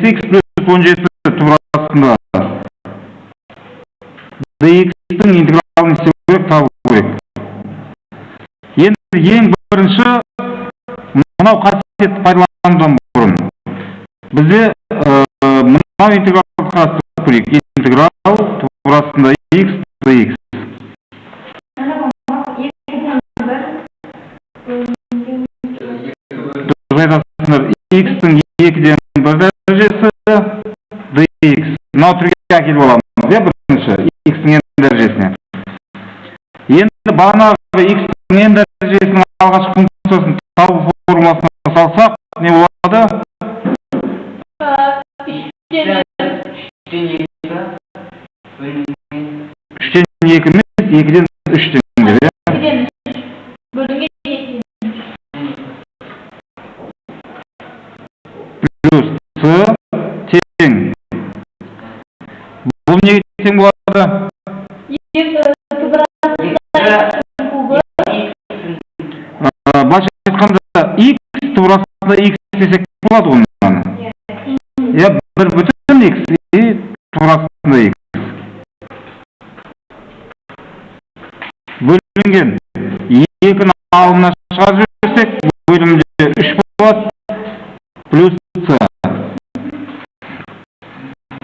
5x плюс 17 турасында dx'тің интегралын іздеу керек, табу керек. Енді ең бірінші мынау қасиетті пайдаланудан бұрын бізде мынау интегралды қарастырып көрейік. Интеграл турасында x dx. X-тің 2-ден 1 дәрежесі dx. Мынау түрге әкеліп аламыз, бірінші x-тің n дәрежесіне. Енді бағанағы x-тің n дәрежесінің алғашқы функциясын табу формуласына салсақ, не болады? 3-тен 2 емес, 2-ден 3 деңдер. Плюс c тең. Бұл неге тең болады? Былайша айтқанда x турасында x десек болады онан. Я 1 x турасында x. Бөлінген 2-ні алымына шығарып жіберсек, бөлімде 3 болады. Плюс c.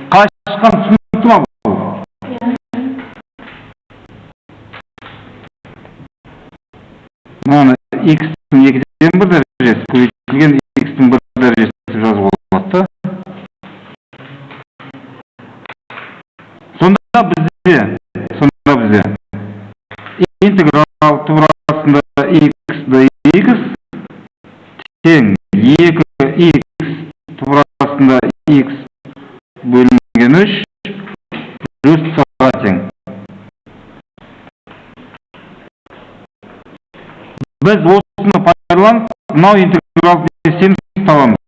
Қалай шыққан түсінікті ма бұл? Мынаны x-тің 2-ден 1 дәрежесі, көбейтілген x-тің 1 дәрежесі жазып болады. Сонда бізде интеграл турасында x dx тең 2x турасында x бөлінген 3 плюс c-ға тең. Біз осыны пайдаланып, мынау интегралды сенімді табамыз.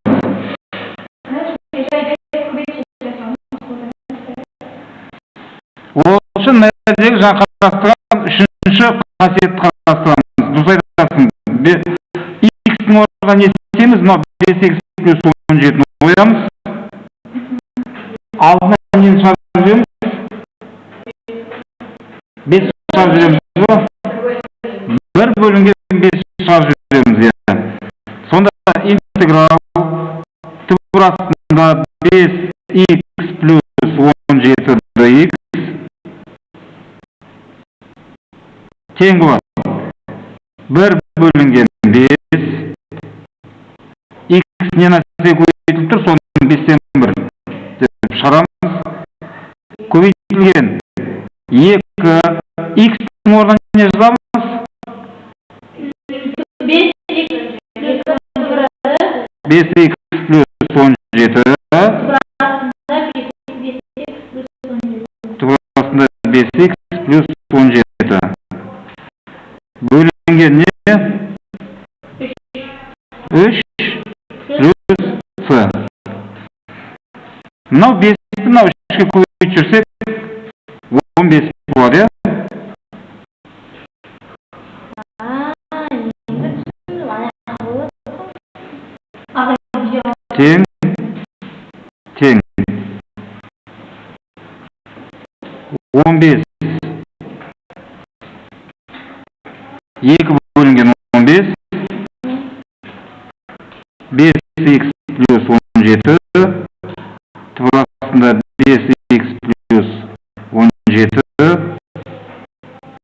Ол үшін мәртебедегі жаңа қарастырған үшінші қасиетті қарастырамыз. Дұрыс айтасың. X-тің орнына не істейміз? Мынау 5x плюс 17-ні қоямыз. Алдына нені шығарып жүреміз? 5 шығарып жүреміз ба? 1 бөлінген 5 шығарып жүреміз. Сонда интеграл турасында 5x плюс 17 dx тең болады. 1 бөлінген 5. X не нәрсе көбейтіліп тұр, соның 5-тен 1 деп шығарамыз. Көбейтілген 2. X-тің орнына не жазамыз? 5x плюс 17 турасында 5x плюс 17 бөлінген не? 3 плюс c. Мынау 5-ті мынау 3-ке көбейтіп жүрсек 15 болады. Тең 15. 2 бөлінген 15. 5x плюс 17 турасында 5x плюс 17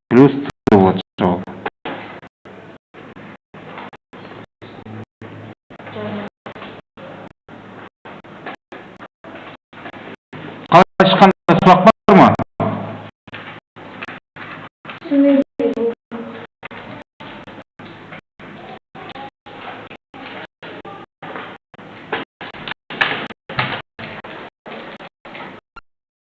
плюс c болады жауап.